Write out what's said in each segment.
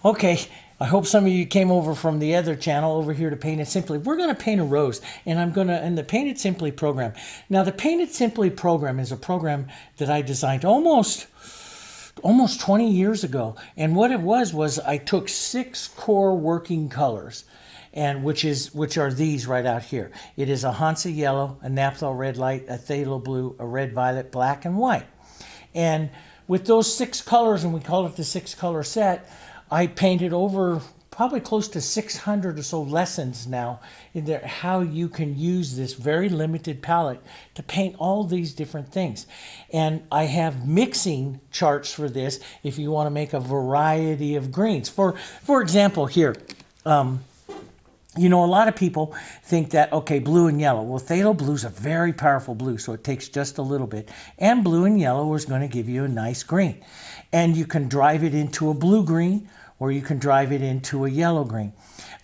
Okay, I hope some of you came over from the other channel over here to Paint It Simply. We're going to paint a rose, and I'm going to, in the Paint It Simply program. Now, the Paint It Simply program is a program that I designed almost 20 years ago. And what it was I took 6 core working colors, and which are these right out here. It is a Hansa Yellow, a Naphthol Red Light, a Phthalo Blue, a Red Violet, black, and white. And with those 6 colors, and we call it the 6 color set, I painted over probably close to 600 or so lessons now in there, how you can use this very limited palette to paint all these different things. And I have mixing charts for this if you want to make a variety of greens. For example, here, you know, a lot of people think that, okay, blue and yellow. Well, Phthalo Blue is a very powerful blue, so it takes just a little bit. And blue and yellow is going to give you a nice green. And you can drive it into a blue green, or you can drive it into a yellow green.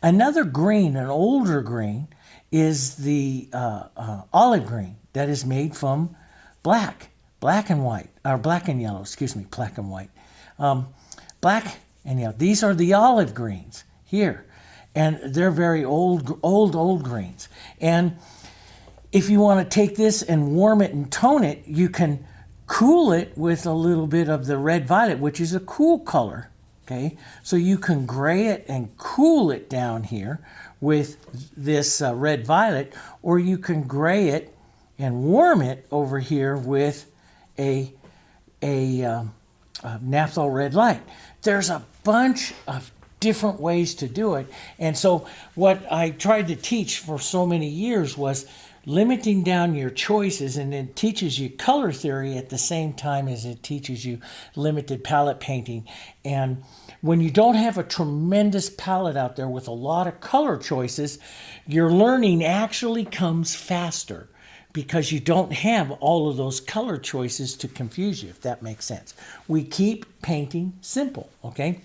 Another green, an older green, is the olive green that is made from black and white, or black and yellow, excuse me, black and white. Black and yellow. These are the olive greens here. And they're very old greens. And if you want to take this and warm it and tone it, you can cool it with a little bit of the red violet, which is a cool color. Okay, so you can gray it and cool it down here with this red violet, or you can gray it and warm it over here with a Naphthol Red Light. There's a bunch of different ways to do it. And so what I tried to teach for so many years was limiting down your choices, and it teaches you color theory at the same time as it teaches you limited palette painting. And when you don't have a tremendous palette out there with a lot of color choices, your learning actually comes faster because you don't have all of those color choices to confuse you, if that makes sense. We keep painting simple, okay?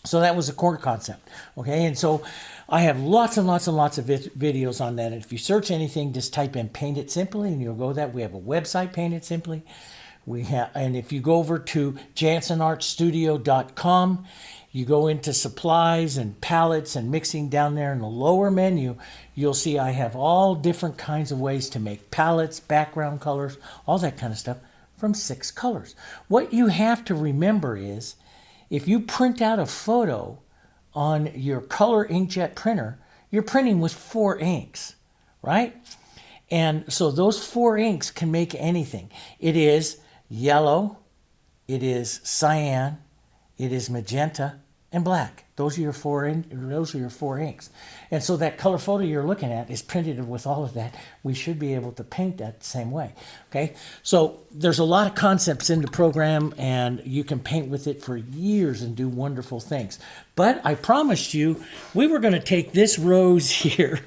So that was a core concept, okay? And so I have lots and lots and lots of videos on that. And if you search anything, just type in Paint It Simply and you'll go that. We have a website, Paint It Simply. And if you go over to jansonartstudio.com, you go into supplies and palettes and mixing down there in the lower menu, you'll see I have all different kinds of ways to make palettes, background colors, all that kind of stuff from 6 colors. What you have to remember is, if you print out a photo on your color inkjet printer, you're printing with 4 inks, right? And so those 4 inks can make anything. It is yellow, it is cyan, it is magenta, and black. Those are your 4 inks. And so that color photo you're looking at is printed with all of that. We should be able to paint that the same way. Okay? So there's a lot of concepts in the program, and you can paint with it for years and do wonderful things. But I promised you we were going to take this rose here,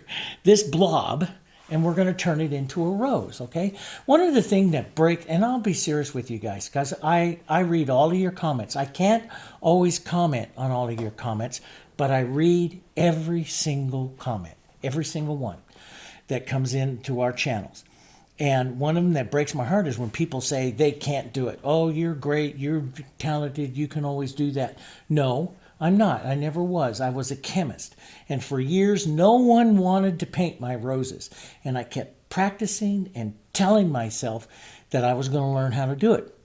this blob, and we're going to turn it into a rose, okay? One of the things that breaks, and I'll be serious with you guys, because I read all of your comments. I can't always comment on all of your comments, but I read every single comment, every single one that comes into our channels. And one of them that breaks my heart is when people say they can't do it. Oh, you're great, you're talented, you can always do that. No, I'm not. I never was. I was a chemist. And for years, no one wanted to paint my roses. And I kept practicing and telling myself that I was going to learn how to do it.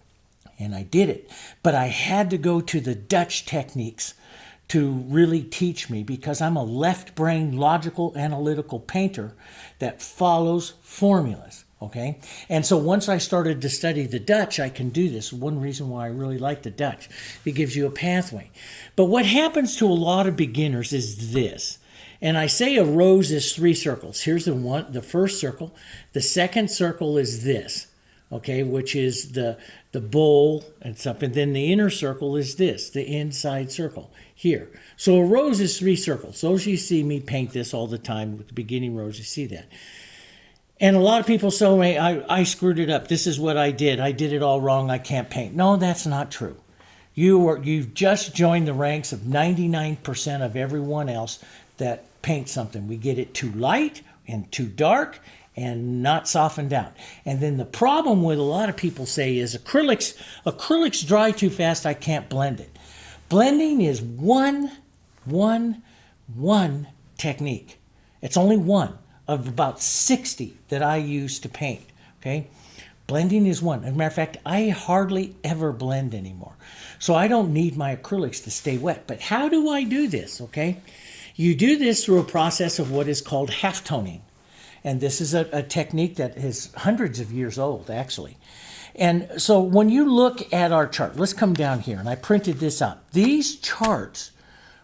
And I did it. But I had to go to the Dutch techniques to really teach me, because I'm a left-brain, logical, analytical painter that follows formulas. Okay, and so once I started to study the Dutch, I can do this. One reason why I really like the Dutch, it gives you a pathway. But what happens to a lot of beginners is this, and I say a rose is 3 circles. Here's the first circle. The second circle is this, okay, which is the bowl and stuff, and then the inner circle is this, the inside circle here. So a rose is 3 circles. Those you see me paint this all the time with the beginning rose, you see that. And a lot of people say, I screwed it up. This is what I did. I did it all wrong. I can't paint. No, that's not true. You've just joined the ranks of 99% of everyone else that paints something. We get it too light and too dark and not softened out. And then the problem with a lot of people say is acrylics dry too fast. I can't blend it. Blending is one technique. It's only one of about 60 that I use to paint, okay? Blending is one. As a matter of fact, I hardly ever blend anymore. So I don't need my acrylics to stay wet. But how do I do this, okay? You do this through a process of what is called half-toning. And this is a technique that is hundreds of years old, actually. And so when you look at our chart, let's come down here, and I printed this out. These charts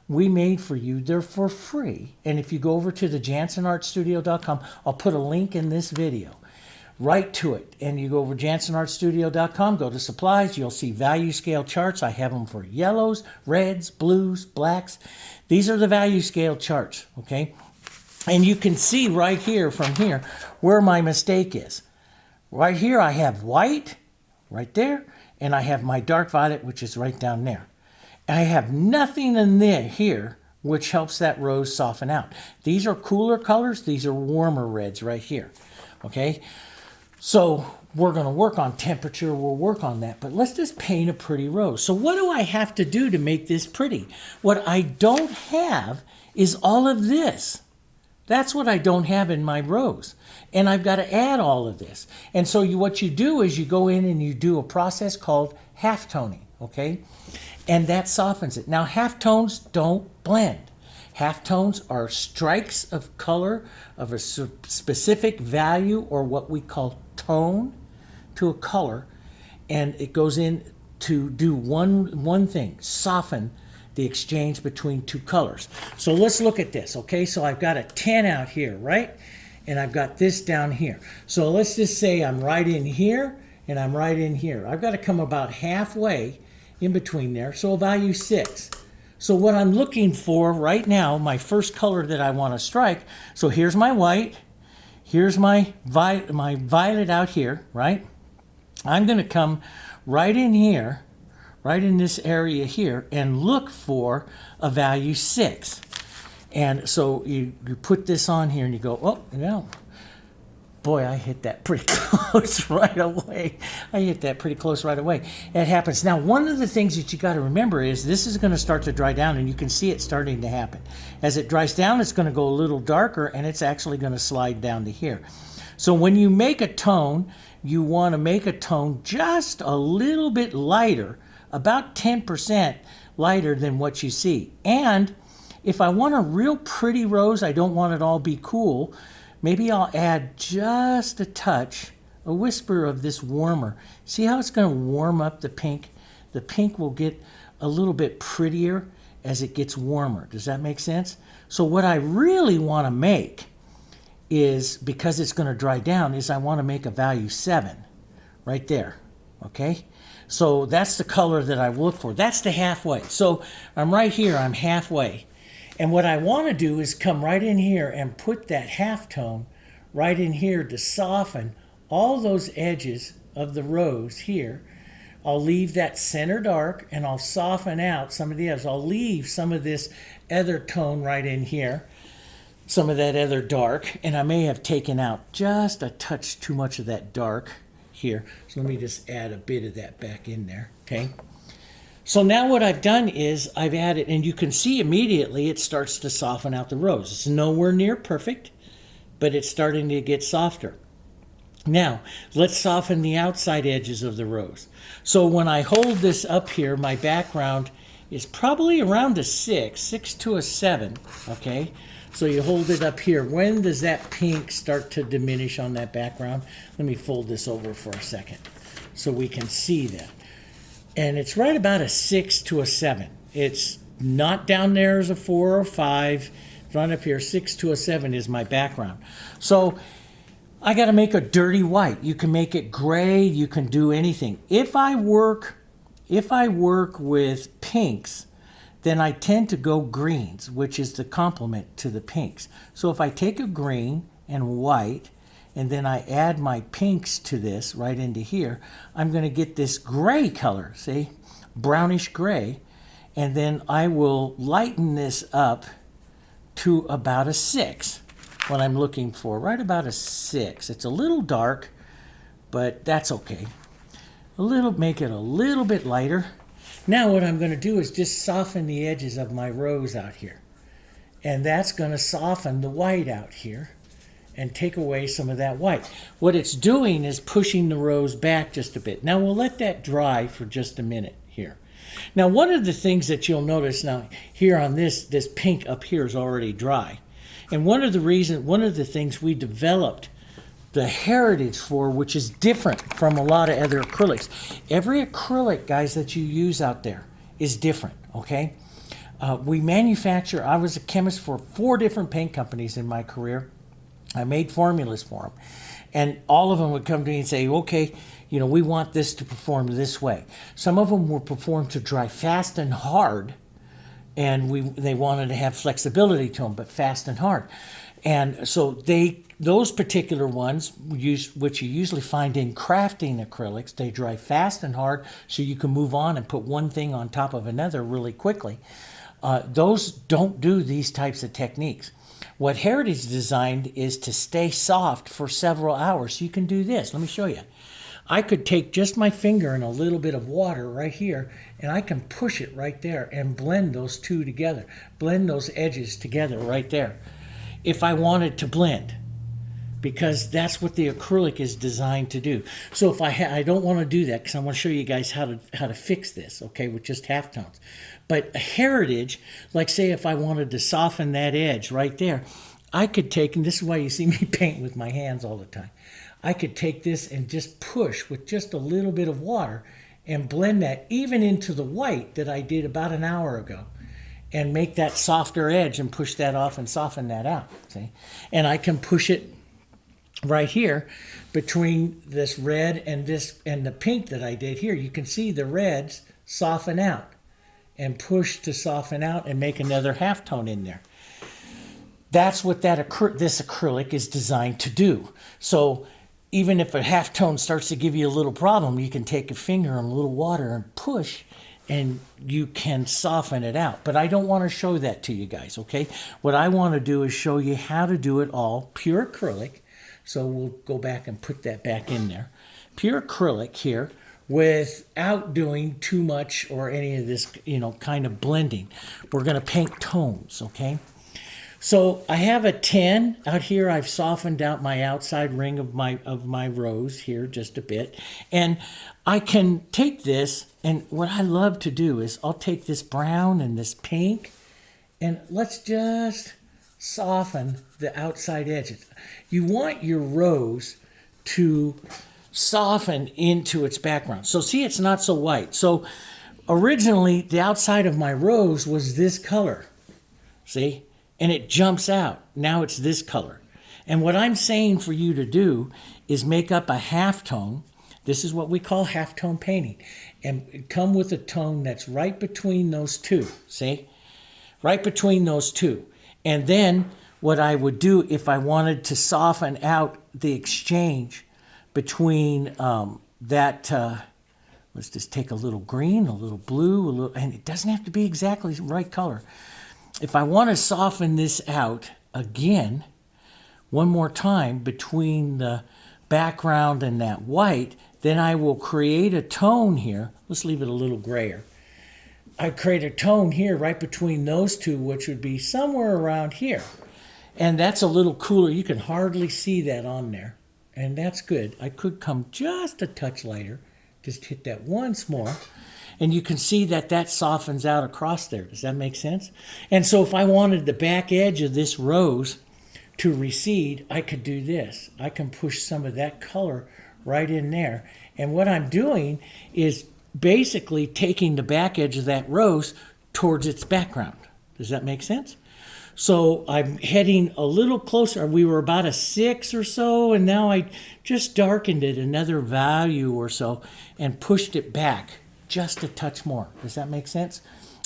we made for you, they're for free. And if you go over to the JanssenArtStudio.com, I'll put a link in this video right to it. And you go over JanssenArtStudio.com, go to supplies, you'll see value scale charts. I have them for yellows, reds, blues, blacks. These are the value scale charts, okay? And you can see right here from here where my mistake is. Right here I have white, right there, and I have my dark violet, which is right down there. I have nothing in there here which helps that rose soften out. These are cooler colors. These are warmer reds right here. Okay, so we're going to work on temperature. We'll work on that. But let's just paint a pretty rose. So what do I have to do to make this pretty? What I don't have is all of this. That's what I don't have in my rose. And I've got to add all of this. And so what you do is you go in and you do a process called half-toning, okay? And that softens it. Now, half-tones don't blend. Half-tones are strikes of color of a specific value, or what we call tone, to a color. And it goes in to do one thing, soften the exchange between two colors. So let's look at this, okay? So I've got a 10 out here, right? And I've got this down here. So let's just say I'm right in here and I'm right in here. I've got to come about halfway in between there, so value 6. So what I'm looking for right now, my first color that I want to strike, so here's my white, here's my violet out here, right? I'm going to come right in here, right in this area here, and look for a value 6. And so you put this on here and you go, oh, no. Boy, I hit that pretty close right away. I hit that pretty close right away. It happens. Now, one of the things that you got to remember is this is going to start to dry down, and you can see it starting to happen. As it dries down, it's going to go a little darker, and it's actually going to slide down to here. So when you make a tone, you want to make a tone just a little bit lighter, about 10% lighter than what you see. And if I want a real pretty rose, I don't want it all be cool, maybe I'll add just a touch, a whisper of this warmer. See how it's going to warm up the pink? The pink will get a little bit prettier as it gets warmer. Does that make sense? So what I really want to make is, because it's going to dry down, is I want to make a value 7 right there, okay? So that's the color that I look for. That's the halfway. So I'm right here, I'm halfway. And what I want to do is come right in here and put that halftone right in here to soften all those edges of the rose here. I'll leave that center dark, and I'll soften out some of the others. I'll leave some of this other tone right in here, some of that other dark, and I may have taken out just a touch too much of that dark here. So let me just add a bit of that back in there, okay? So now what I've done is I've added, and you can see immediately it starts to soften out the rose. It's nowhere near perfect, but it's starting to get softer. Now, let's soften the outside edges of the rose. So when I hold this up here, my background is probably around a 6 to a 7, okay? So you hold it up here. When does that pink start to diminish on that background? Let me fold this over for a second so we can see that. And it's right about a 6 to a 7. It's not down there as a 4 or 5. Right up here, 6 to a 7 is my background. So I got to make a dirty white. You can make it gray. You can do anything. If I work with pinks, then I tend to go greens, which is the complement to the pinks. So if I take a green and white, and then I add my pinks to this right into here, I'm going to get this gray color, see? Brownish gray. And then I will lighten this up to about a 6, what I'm looking for, right about a 6. It's a little dark, but that's okay. Make it a little bit lighter. Now what I'm going to do is just soften the edges of my rose out here. And that's going to soften the white out here and take away some of that white. What it's doing is pushing the rose back just a bit. Now we'll let that dry for just a minute here. Now one of the things that you'll notice now here on this pink up here is already dry. And one of the things we developed the heritage for, which is different from a lot of other acrylics. Every acrylic, guys, that you use out there is different, okay? We manufacture, I was a chemist for 4 different paint companies in my career. I made formulas for them. And all of them would come to me and say, okay, you know, we want this to perform this way. Some of them were performed to dry fast and hard, and they wanted to have flexibility to them, but fast and hard. And so those particular ones, which you usually find in crafting acrylics, they dry fast and hard so you can move on and put one thing on top of another really quickly. Those don't do these types of techniques. What Heritage designed is to stay soft for several hours. So you can do this. Let me show you. I could take just my finger and a little bit of water right here, and I can push it right there and blend those two together. Blend those edges together right there. If I wanted to blend, because that's what the acrylic is designed to do. So if I don't want to do that, because I want to show you guys how to fix this, okay, with just halftones. But a Heritage, like say if I wanted to soften that edge right there, I could take, and this is why you see me paint with my hands all the time, I could take this and just push with just a little bit of water and blend that even into the white that I did about an hour ago, and make that softer edge and push that off and soften that out, see? And I can push it right here between this red and the pink that I did here. You can see the reds soften out and push to soften out and make another halftone in there. That's what this acrylic is designed to do. So even if a halftone starts to give you a little problem, you can take a finger and a little water and push, and you can soften it out. But I don't want to show that to you guys, okay? What I want to do is show you how to do it all pure acrylic. So we'll go back and put that back in there. Pure acrylic here without doing too much or any of this, you know, kind of blending. We're going to paint tones, okay? So I have a 10 out here. I've softened out my outside ring of my rose here just a bit. And I can take this, and what I love to do is I'll take this brown and this pink, and let's just soften the outside edges. You want your rose to soften into its background. So see, it's not so white. So originally the outside of my rose was this color, see? And it jumps out. Now it's this color. And what I'm saying for you to do is make up a halftone. This is what we call halftone painting. And come with a tone that's right between those two, see? Right between those two. And then what I would do if I wanted to soften out the exchange between let's just take a little green, a little blue, and it doesn't have to be exactly the right color. If I want to soften this out again, one more time between the background and that white, then I will create a tone here. Let's leave it a little grayer. I create a tone here right between those two, which would be somewhere around here. And that's a little cooler. You can hardly see that on there. And that's good. I could come just a touch lighter. Just hit that once more. And you can see that that softens out across there. Does that make sense? And so if I wanted the back edge of this rose to recede, I could do this. I can push some of that color right in there. And what I'm doing is basically taking the back edge of that rose towards its background. Does that make sense? So I'm heading a little closer. We were about a 6 or so, and now I just darkened it another value or so and pushed it back just a touch more. Does that make sense?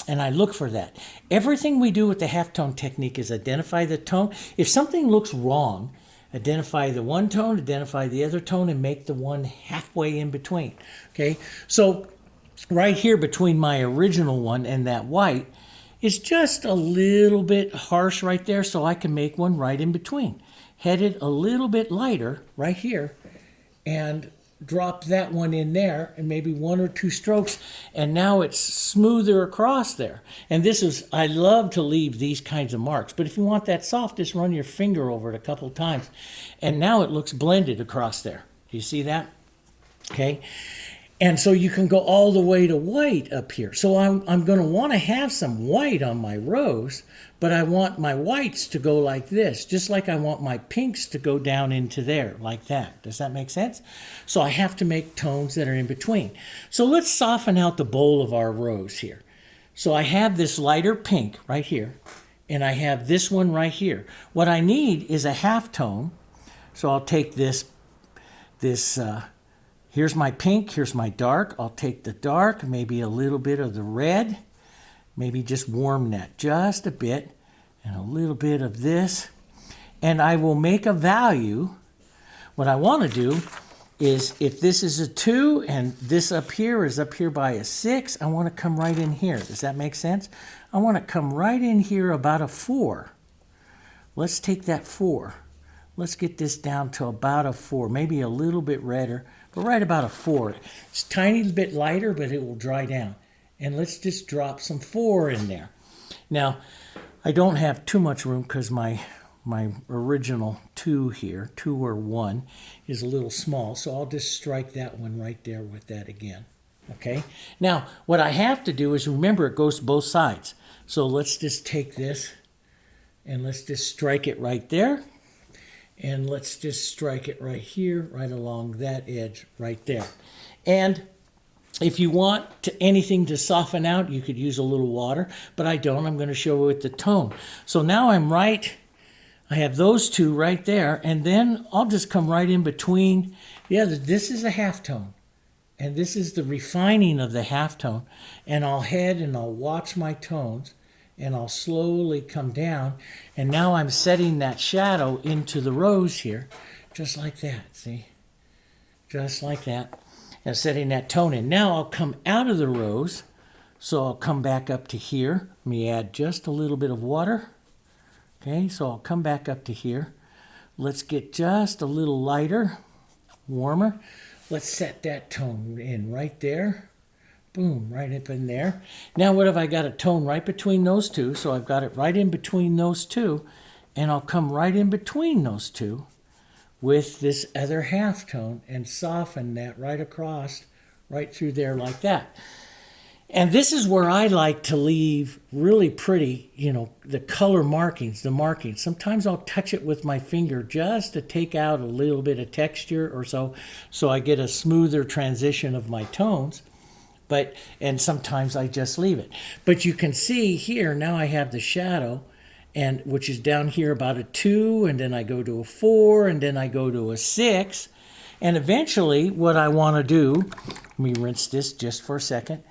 And I look for that. Everything we do with the halftone technique is identify the tone. If something looks wrong, identify the one tone, identify the other tone, and make the one halfway in between. Okay? So right here between my original one and that white is just a little bit harsh right there, so I can make one right in between. Headed a little bit lighter right here, and drop that one in there and maybe 1 or 2 strokes, and now it's smoother across there. And this is, I love to leave these kinds of marks, but if you want that soft, just run your finger over it a couple of times, and now it looks blended across there. Do you see that? Okay. And so you can go all the way to white up here. So I'm going to want to have some white on my rose, but I want my whites to go like this, just like I want my pinks to go down into there, like that. Does that make sense? So I have to make tones that are in between. So let's soften out the bowl of our rose here. So I have this lighter pink right here, and I have this one right here. What I need is a halftone. So I'll take this here's my pink, here's my dark. I'll take the dark, maybe a little bit of the red, maybe just warm that just a bit, and a little bit of this. And I will make a value. What I want to do is, if this is a 2 and this up here is up here by a 6, I want to come right in here. Does that make sense? I want to come right in here about a 4. Let's take that 4. Let's get this down to about a 4, maybe a little bit redder, but right about a 4. It's a tiny bit lighter, but it will dry down. And let's just drop some 4 in there. Now, I don't have too much room because my original 2 here, 2 or 1, is a little small, so I'll just strike that one right there with that again. Okay? Now, what I have to do is, remember, it goes to both sides. So let's just take this and let's just strike it right there. And let's just strike it right here, right along that edge right there. And if you want anything to soften out, you could use a little water, but I don't. I'm going to show you with the tone. So now I have those 2 right there, and then I'll just come right in between. Yeah, this is a halftone, and this is the refining of the halftone. And I'll head and I'll watch my tones, and I'll slowly come down, and now I'm setting that shadow into the rose here, just like that, see? Just like that, and setting that tone in. Now I'll come out of the rose, so I'll come back up to here. Let me add just a little bit of water. Okay, so I'll come back up to here. Let's get just a little lighter, warmer. Let's set that tone in right there. Boom, right up in there. Now what have I got? A tone right between those 2, so I've got it right in between those 2, and I'll come right in between those 2 with this other halftone and soften that right across, right through there like that. And this is where I like to leave really pretty, the color markings, the markings. Sometimes I'll touch it with my finger just to take out a little bit of texture or so I get a smoother transition of my tones. And sometimes I just leave it. But you can see here, now I have the shadow, and which is down here about a 2, and then I go to a 4, and then I go to a 6. And eventually what I want to do, let me rinse this just for a second,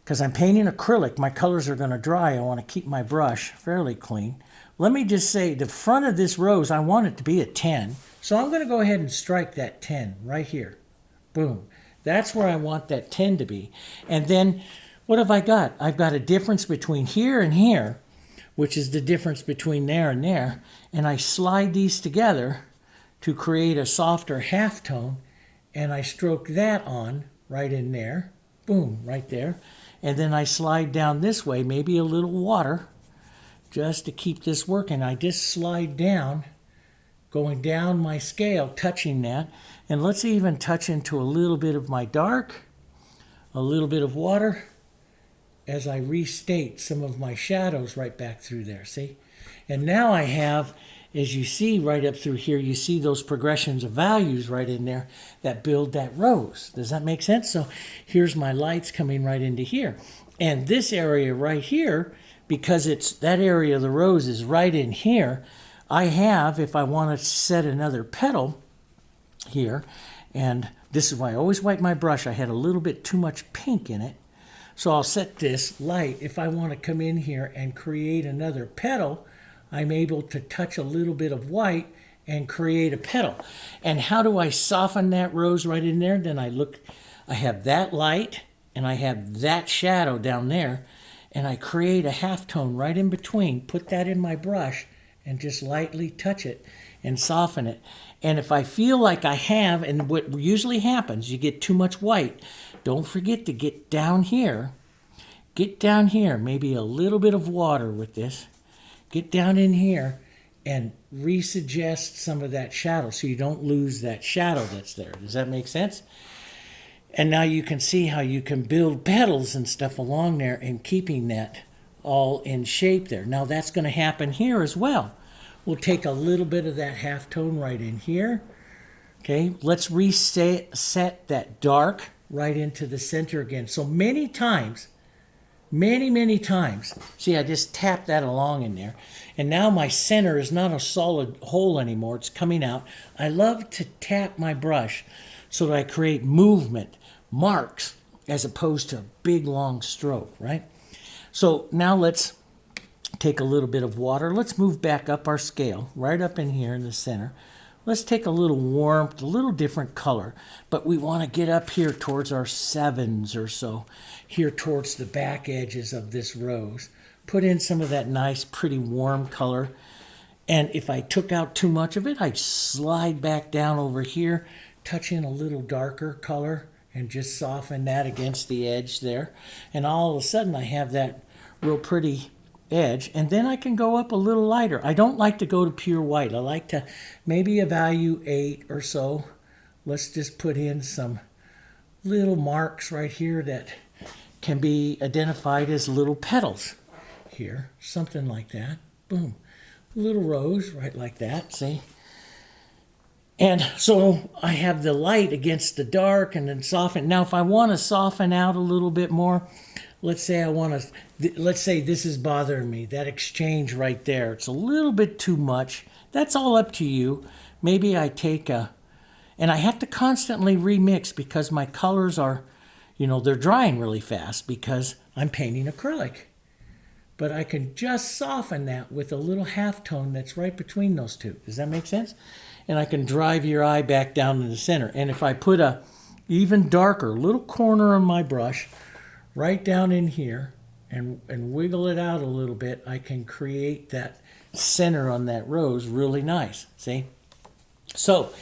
because I'm painting acrylic, my colors are going to dry. I want to keep my brush fairly clean. Let me just say, the front of this rose, I want it to be a 10. So I'm going to go ahead and strike that 10 right here. Boom. That's where I want that 10 to be. And then what have I got? I've got a difference between here and here, which is the difference between there and there. And I slide these together to create a softer halftone. And I stroke that on right in there. Boom, right there. And then I slide down this way, maybe a little water, just to keep this working. I just slide down, going down my scale, touching that. And let's even touch into a little bit of my dark, a little bit of water, as I restate some of my shadows right back through there, see? And now I have, as you see right up through here, you see those progressions of values right in there that build that rose. Does that make sense? So here's my lights coming right into here. And this area right here, because it's that area of the rose is right in here, I have, if I want to set another petal here, and this is why I always wipe my brush. I had a little bit too much pink in it. So I'll set this light. If I want to come in here and create another petal, I'm able to touch a little bit of white and create a petal. And how do I soften that rose right in there? Then I have that light and I have that shadow down there, and I create a halftone right in between, put that in my brush and just lightly touch it. and soften it. And if I feel like I have, and what usually happens, you get too much white, don't forget to get down here. Get down here, maybe a little bit of water with this. Get down in here and resuggest some of that shadow so you don't lose that shadow that's there. Does that make sense? And now you can see how you can build petals and stuff along there and keeping that all in shape there. Now that's going to happen here as well. We'll take a little bit of that halftone right in here. Okay, let's reset that dark right into the center again. So many times, many times, see, I just tapped that along in there. And now my center is not a solid hole anymore. It's coming out. I love to tap my brush so that I create movement, marks, as opposed to a big long stroke, right? So now let's take a little bit of water. Let's move back up our scale, right up in here in the center. Let's take a little warmth, a little different color, but we want to get up here towards our 7s or so, here towards the back edges of this rose. Put in some of that nice, pretty warm color. And if I took out too much of it, I'd slide back down over here, touch in a little darker color, and just soften that against the edge there. And all of a sudden I have that real pretty edge. And then I can go up a little lighter. I don't like to go to pure white. I like to maybe a value 8 or so. Let's just put in some little marks right here that can be identified as little petals here. Something like that. Boom. Little rose right like that. See? And so I have the light against the dark and then soften. Now, if I want to soften out a little bit more, let's say let's say this is bothering me, that exchange right there. It's a little bit too much. That's all up to you. Maybe I take and I have to constantly remix because my colors are, they're drying really fast because I'm painting acrylic. But I can just soften that with a little halftone that's right between those two. Does that make sense? And I can drive your eye back down to the center. And if I put a even darker little corner on my brush right down in here and wiggle it out a little bit, I can create that center on that rose really nice. See? So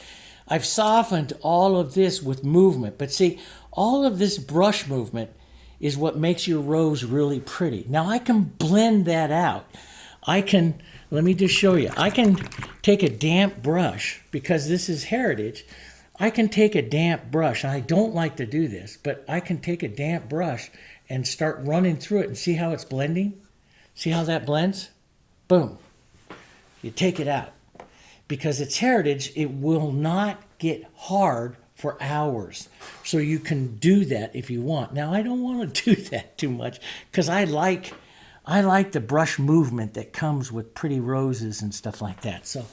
I've softened all of this with movement. But see, all of this brush movement is what makes your rose really pretty. Now I can blend that out. Let me just show you. I can take a damp brush, because this is heritage. I can take a damp brush, and I don't like to do this, but I can take a damp brush and start running through it and see how it's blending. See how that blends? Boom. You take it out. Because it's heritage, it will not get hard for hours. So you can do that if you want. Now, I don't want to do that too much because I like the brush movement that comes with pretty roses and stuff like that. So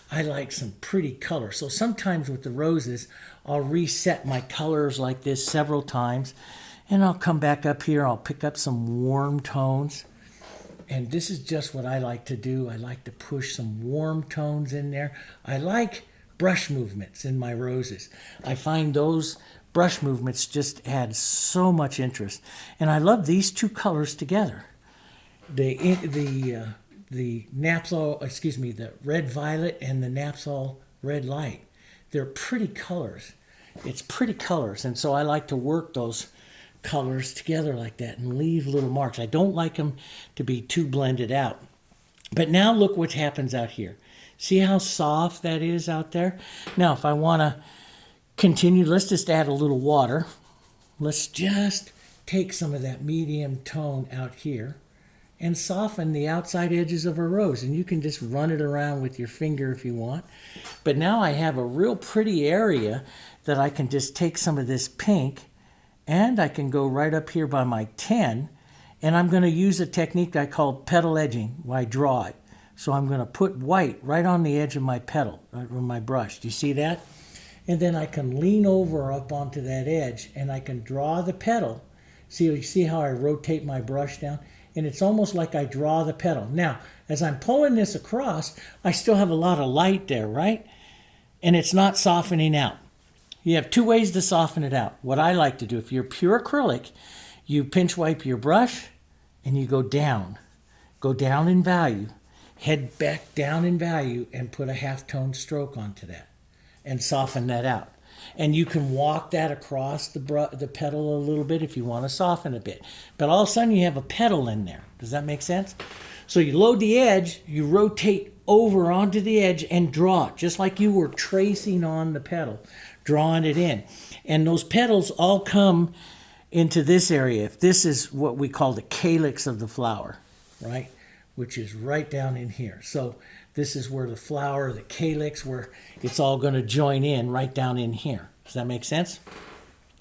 I like some pretty color. So sometimes with the roses, I'll reset my colors like this several times. And I'll come back up here. I'll pick up some warm tones. And this is just what I like to do. I like to push some warm tones in there. I like brush movements in my roses. I find those brush movements just add so much interest. And I love these two colors together. The red violet and the Naphthol Red Light. They're pretty colors. It's pretty colors. And so I like to work those colors together like that and leave little marks. I don't like them to be too blended out. But now look what happens out here. See how soft that is out there? Now, if I want to continue, let's just add a little water. Let's just take some of that medium tone out here and soften the outside edges of a rose. And you can just run it around with your finger if you want. But now I have a real pretty area that I can just take some of this pink and I can go right up here by my 10, and I'm going to use a technique I call petal edging, where I draw it. So I'm going to put white right on the edge of my petal, right on my brush. Do you see that? And then I can lean over up onto that edge, and I can draw the petal. You see how I rotate my brush down? And it's almost like I draw the petal. Now, as I'm pulling this across, I still have a lot of light there, right? And it's not softening out. You have two ways to soften it out. What I like to do, if you're pure acrylic, you pinch wipe your brush and you go down in value. head back down in value and put a half-tone stroke onto that and soften that out. And you can walk that across the petal a little bit if you want to soften a bit. But all of a sudden you have a petal in there. Does that make sense? So you load the edge, you rotate over onto the edge and draw it, just like you were tracing on the petal, drawing it in. And those petals all come into this area. If this is what we call the calyx of the flower, right? Which is right down in here. So this is where the flower, the calyx, where it's all going to join in right down in here. Does that make sense?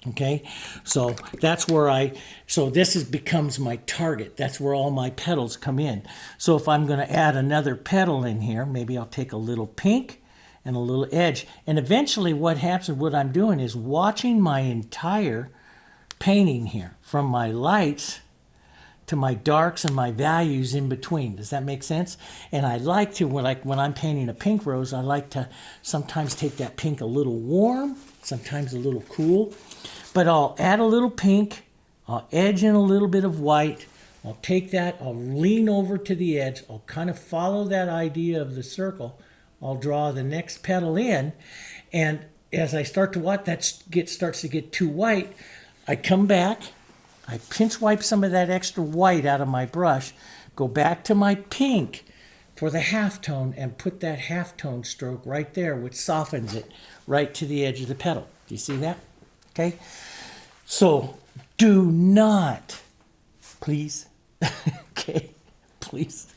Okay, so that's where so this becomes my target. That's where all my petals come in. So if I'm going to add another petal in here, maybe I'll take a little pink and a little edge. And eventually what happens, what I'm doing is watching my entire painting here, from my lights to my darks and my values in between. Does that make sense? And I like to, when I'm painting a pink rose, I like to sometimes take that pink a little warm, sometimes a little cool. But I'll add a little pink, I'll edge in a little bit of white, I'll take that, I'll lean over to the edge, I'll kind of follow that idea of the circle, I'll draw the next petal in, and as I start to watch that starts to get too white, I come back, I pinch wipe some of that extra white out of my brush, go back to my pink for the halftone and put that halftone stroke right there, which softens it right to the edge of the petal. Do you see that? Okay? So do not, please, okay, please.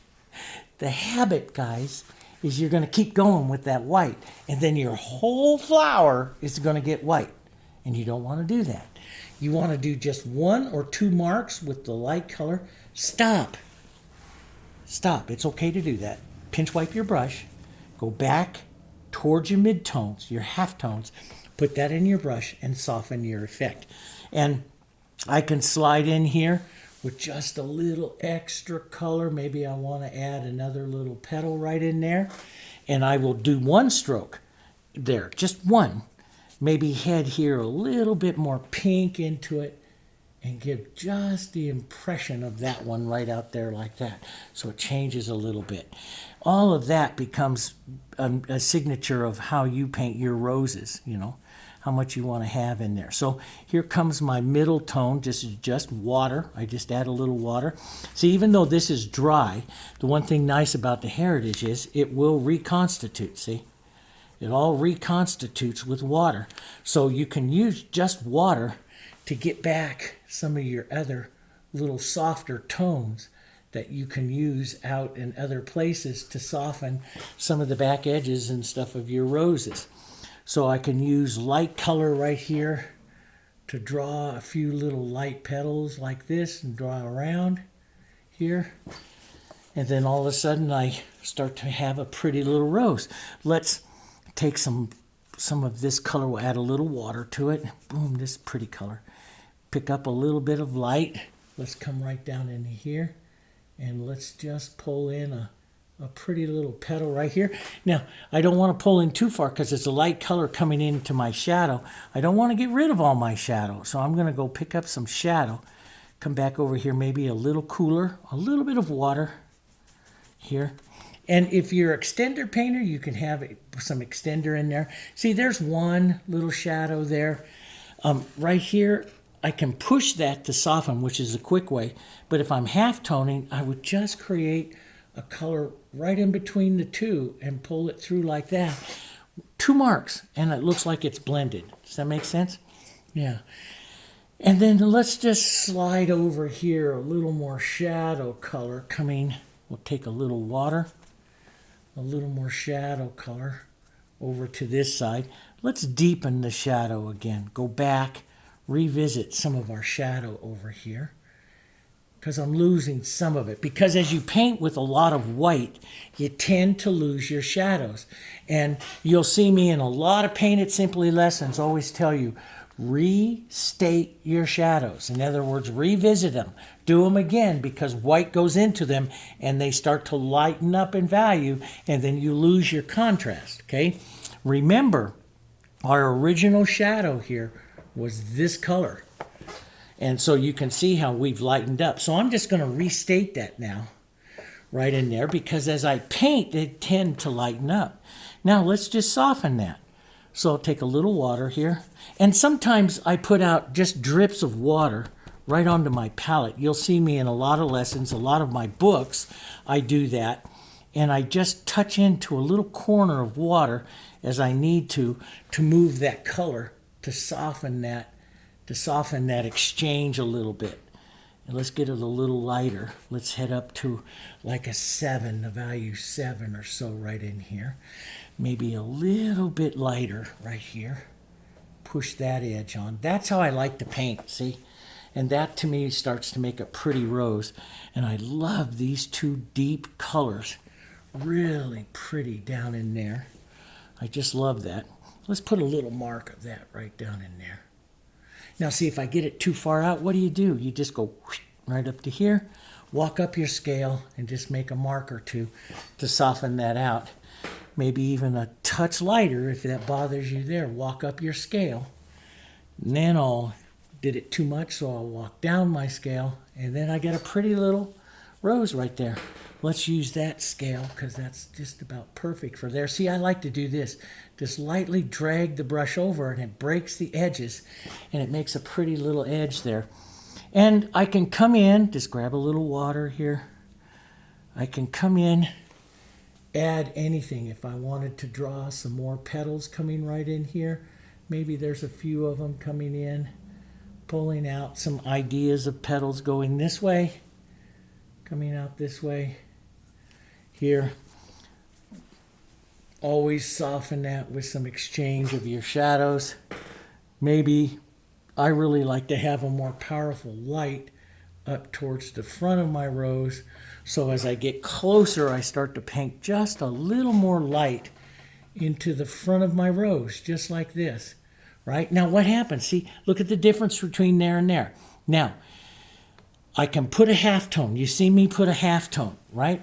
The habit, guys, is you're going to keep going with that white, and then your whole flower is going to get white, and you don't want to do that. You want to do just 1 or 2 marks with the light color. Stop. Stop. It's okay to do that. Pinch wipe your brush. Go back towards your midtones, your halftones. Put that in your brush and soften your effect. And I can slide in here with just a little extra color. Maybe I want to add another little petal right in there. And I will do 1 stroke there, just 1. Maybe head here a little bit more pink into it and give just the impression of that one right out there like that. So it changes a little bit. All of that becomes a signature of how you paint your roses, you know, how much you want to have in there. So here comes my middle tone. This is just water. I just add a little water. See, even though this is dry, the one thing nice about the Heritage is it will reconstitute, see? It all reconstitutes with water. So you can use just water to get back some of your other little softer tones that you can use out in other places to soften some of the back edges and stuff of your roses. So I can use light color right here to draw a few little light petals like this and draw around here. And then all of a sudden I start to have a pretty little rose. Let's take some of this color, we'll add a little water to it. Boom, this pretty color. Pick up a little bit of light. Let's come right down into here. And let's just pull in a pretty little petal right here. Now, I don't want to pull in too far because it's a light color coming into my shadow. I don't want to get rid of all my shadow. So I'm going to go pick up some shadow. Come back over here, maybe a little cooler, a little bit of water here. And if you're an extender painter, you can have some extender in there. See, there's one little shadow there. Right here, I can push that to soften, which is a quick way. But if I'm half toning, I would just create a color right in between the two and pull it through like that. 2 marks, and it looks like it's blended. Does that make sense? Yeah. And then let's just slide over here a little more shadow color coming. We'll take a little water. A little more shadow color over to this side. Let's deepen the shadow again. Go back, revisit some of our shadow over here because I'm losing some of it. Because as you paint with a lot of white, you tend to lose your shadows. And you'll see me in a lot of Paint It Simply lessons always tell you, restate your shadows. In other words, revisit them. Do them again because white goes into them and they start to lighten up in value and then you lose your contrast, okay? Remember, our original shadow here was this color. And so you can see how we've lightened up. So I'm just going to restate that now. right in there, because as I paint, they tend to lighten up. Now let's just soften that. So I'll take a little water here, and sometimes I put out just drips of water right onto my palette. You'll see me in a lot of lessons, a lot of my books, I do that, and I just touch into a little corner of water as I need to move that color, to soften that exchange a little bit. And let's get it a little lighter. Let's head up to like a 7, the value 7 or so right in here. Maybe a little bit lighter right here. Push that edge on. That's how I like to paint, see? And that to me starts to make a pretty rose. And I love these two deep colors. Really pretty down in there. I just love that. Let's put a little mark of that right down in there. Now see, if I get it too far out, what do? You just go right up to here, walk up your scale, and just make a mark or two to soften that out. Maybe even a touch lighter if that bothers you there. Walk up your scale. And then did it too much, so I'll walk down my scale, and then I get a pretty little rose right there. Let's use that scale because that's just about perfect for there. See, I like to do this. Just lightly drag the brush over and it breaks the edges and it makes a pretty little edge there. And I can come in, just grab a little water here. I can come in, add anything. If I wanted to draw some more petals coming right in here, maybe there's a few of them coming in, pulling out some ideas of petals going this way, coming out this way. Here, always soften that with some exchange of your shadows. Maybe I really like to have a more powerful light up towards the front of my rose. So as I get closer, I start to paint just a little more light into the front of my rose, just like this, right? Now what happens? See, look at the difference between there and there. Now, I can put a halftone. You see me put a halftone, right?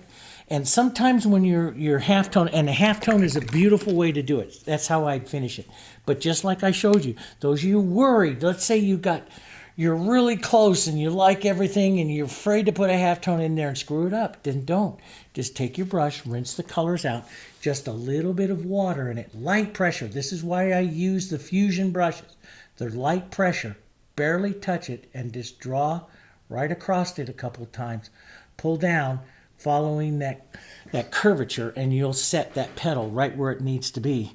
And sometimes when you're halftone, and a halftone is a beautiful way to do it. That's how I'd finish it. But just like I showed you, those of you worried, let's say you're really close and you like everything and you're afraid to put a halftone in there and screw it up, then don't. Just take your brush, rinse the colors out, just a little bit of water in it, light pressure. This is why I use the fusion brushes. They're light pressure. Barely touch it and just draw right across it a couple of times. Pull down, following that curvature, and you'll set that petal right where it needs to be,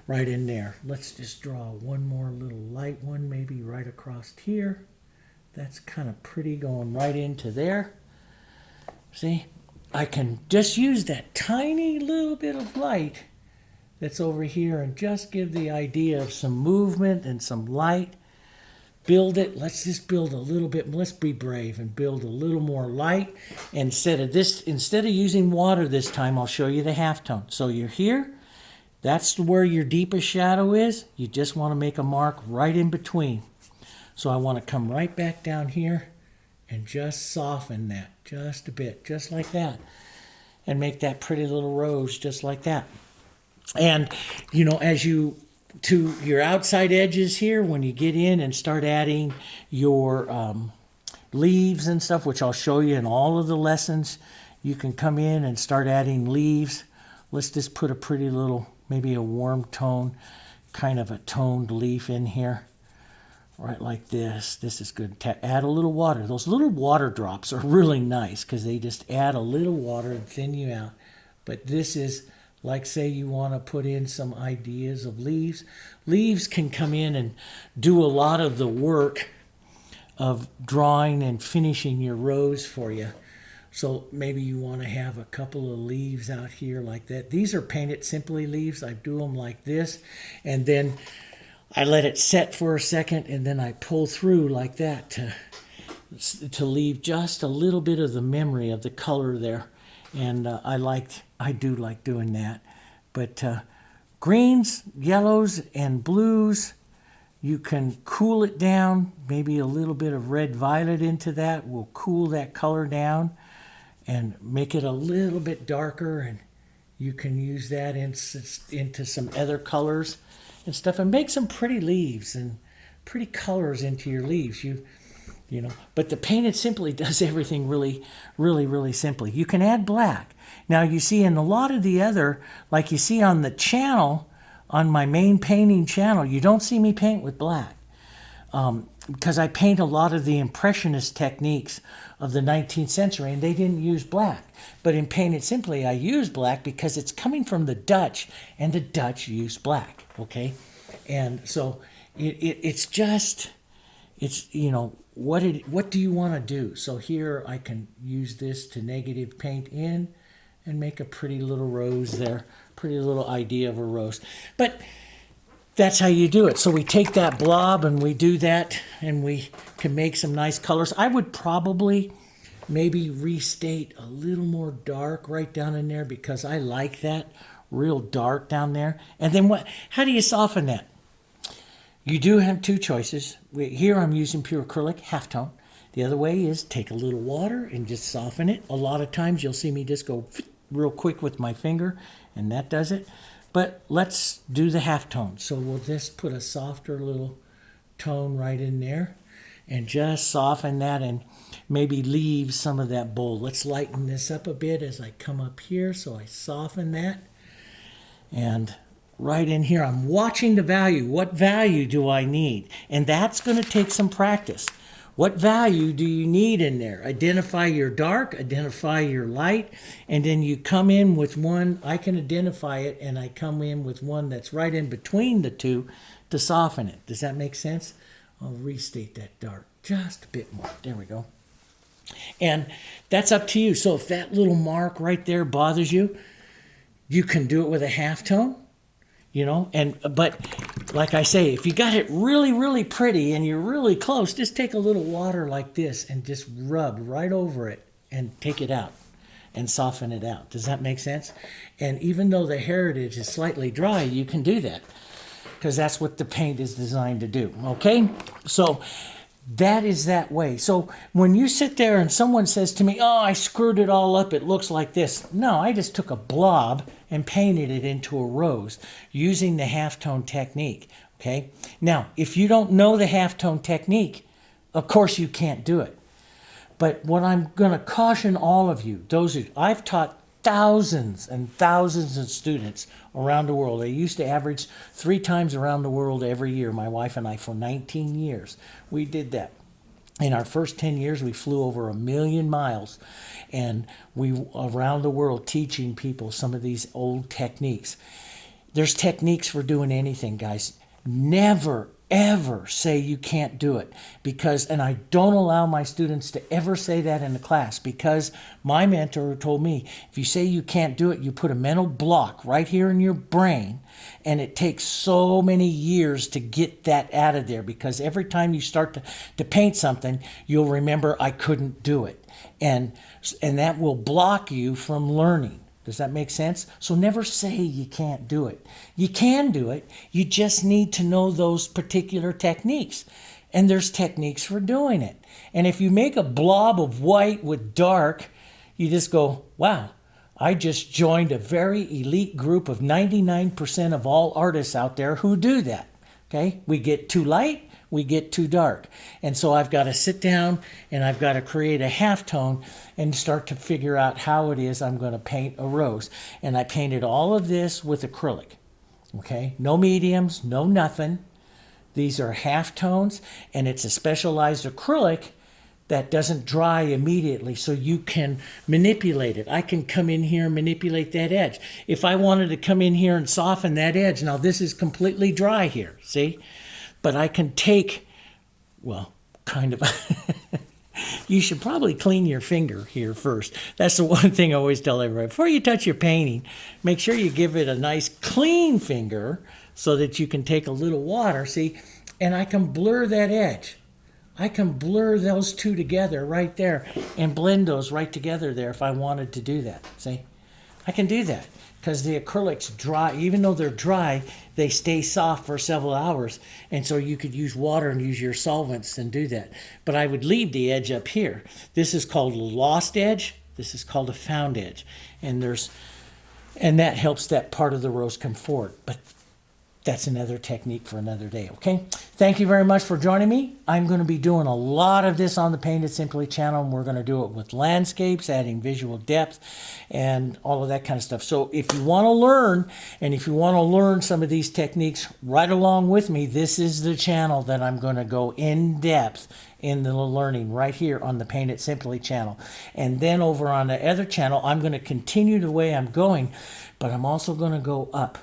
right in there. Let's just draw one more little light one, maybe right across here. That's kind of pretty, going right into there. See, I can just use that tiny little bit of light that's over here and just give the idea of some movement and some light. Build it. Let's just build a little bit. Let's be brave and build a little more light. Instead of using water this time, I'll show you the halftone. So you're here. That's where your deepest shadow is. You just want to make a mark right in between. So I want to come right back down here and just soften that just a bit, just like that. And make that pretty little rose just like that. And, as you to your outside edges here, when you get in and start adding your leaves and stuff, which I'll show you in all of the lessons, you can come in and start adding leaves. Let's just put a pretty little, maybe a warm tone, kind of a toned leaf in here, right like this. This is good. Add a little water. Those little water drops are really nice because they just add a little water and thin you out. But this is, like, say you want to put in some ideas of leaves. Leaves can come in and do a lot of the work of drawing and finishing your rose for you. So maybe you want to have a couple of leaves out here like that. These are painted simply leaves. I do them like this, and then I let it set for a second, and then I pull through like that to leave just a little bit of the memory of the color there. And I do like doing that. But greens, yellows, and blues, you can cool it down. Maybe a little bit of red violet into that will cool that color down and make it a little bit darker. And you can use that into some other colors and stuff, and make some pretty leaves and pretty colors into your leaves. You you know. But the Painted Simply does everything really, really, really simply. You can add black. Now you see in a lot of the other, like you see on the channel, on my main painting channel, you don't see me paint with black. Because I paint a lot of the Impressionist techniques of the 19th century, and they didn't use black. But in Painted Simply, I use black because it's coming from the Dutch, and the Dutch use black, okay? And so it's just, you know, what do you want to do? So here I can use this to negative paint in and make a pretty little rose there, pretty little idea of a rose. But that's how you do it. So we take that blob and we do that, and we can make some nice colors. I would probably maybe restate a little more dark right down in there because I like that real dark down there. And then how do you soften that? You do have two choices. Here I'm using pure acrylic, halftone. The other way is take a little water and just soften it. A lot of times you'll see me just go real quick with my finger, and that does it. But let's do the halftone. So we'll just put a softer little tone right in there and just soften that and maybe leave some of that bold. Let's lighten this up a bit as I come up here. So I soften that. And right in here, I'm watching the value. What value do I need? And that's going to take some practice. What value do you need in there? Identify your dark, identify your light, and then you come in with one. I can identify it, and I come in with one that's right in between the two to soften it. Does that make sense? I'll restate that dark just a bit more. There we go. And that's up to you. So if that little mark right there bothers you, you can do it with a halftone. You know, but like I say, if you got it really, really pretty and you're really close, just take a little water like this and just rub right over it and take it out and soften it out. Does that make sense? And even though the Heritage is slightly dry, you can do that because that's what the paint is designed to do. Okay, so that is that way. So when you sit there and someone says to me, oh, I screwed it all up, it looks like this. No, I just took a blob and painted it into a rose using the halftone technique. Okay. Now, if you don't know the halftone technique, of course you can't do it. But what I'm going to caution all of you, I've taught thousands and thousands of students around the world. I used to average 3 times around the world every year, my wife and I, for 19 years. We did that. In our first 10 years, we flew over 1 million miles, and we around the world teaching people some of these old techniques. There's techniques for doing anything, guys. Never, ever say you can't do it, because, and I don't allow my students to ever say that in the class, because my mentor told me, if you say you can't do it, you put a mental block right here in your brain, and it takes so many years to get that out of there, because every time you start to paint something, you'll remember I couldn't do it, and that will block you from learning. Does that make sense? So never say you can't do it. You can do it. You just need to know those particular techniques. And there's techniques for doing it. And if you make a blob of white with dark, you just go, wow, I just joined a very elite group of 99% of all artists out there who do that. Okay? We get too light, we get too dark. And so I've got to sit down and I've got to create a halftone and start to figure out how it is I'm going to paint a rose. And I painted all of this with acrylic. Okay? No mediums, no nothing. These are halftones, and it's a specialized acrylic that doesn't dry immediately, so you can manipulate it. I can come in here and manipulate that edge. If I wanted to come in here and soften that edge, now this is completely dry here, see? But I can take, well, kind of, you should probably clean your finger here first. That's the one thing I always tell everybody. Before you touch your painting, make sure you give it a nice clean finger so that you can take a little water, see? And I can blur that edge. I can blur those two together right there and blend those right together there if I wanted to do that, see? I can do that because the acrylics dry, even though they're dry, they stay soft for several hours. And so you could use water and use your solvents and do that. But I would leave the edge up here. This is called a lost edge. This is called a found edge. And that helps that part of the rose come forward. But that's another technique for another day, okay? Thank you very much for joining me. I'm going to be doing a lot of this on the Paint It Simply channel, and we're going to do it with landscapes, adding visual depth, and all of that kind of stuff. So if you want to learn, and if you want to learn some of these techniques right along with me, this is the channel that I'm going to go in depth in the learning right here on the Paint It Simply channel. And then over on the other channel, I'm going to continue the way I'm going, but I'm also going to go up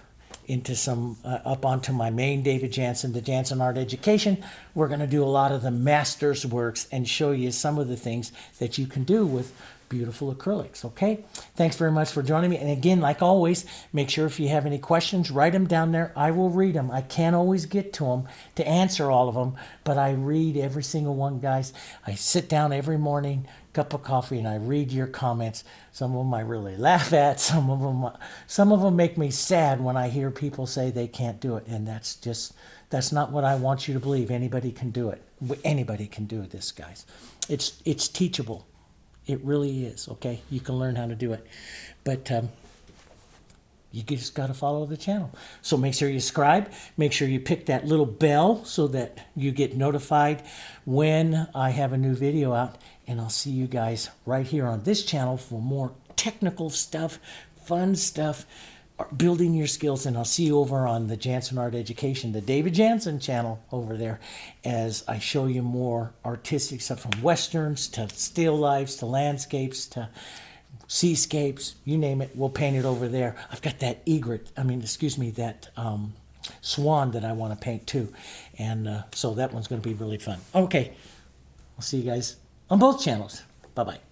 into some up onto my main David Jansen, the Jansen Art Education. We're going to do a lot of the master's works and show you some of the things that you can do with beautiful acrylics, okay? Thanks very much for joining me. And again, like always, make sure if you have any questions, write them down there. I will read them. I can't always get to them to answer all of them, but I read every single one, guys. I sit down every morning, cup of coffee, and I read your comments. Some of them I really laugh at. Some of them make me sad when I hear people say they can't do it, and that's not what I want you to believe. Anybody can do it. Anybody can do this, guys. It's teachable. It really is, okay? You can learn how to do it. But you just got to follow the channel. So make sure you subscribe. Make sure you pick that little bell so that you get notified when I have a new video out. And I'll see you guys right here on this channel for more technical stuff, fun stuff, building your skills. And I'll see you over on the Jansen Art Education, the David Jansen channel over there, as I show you more artistic stuff, from westerns to still lifes to landscapes to seascapes, you name it, we'll paint it over there. I've got that that swan that I want to paint too. And so that one's going to be really fun. Okay, I'll see you guys on both channels. Bye-bye.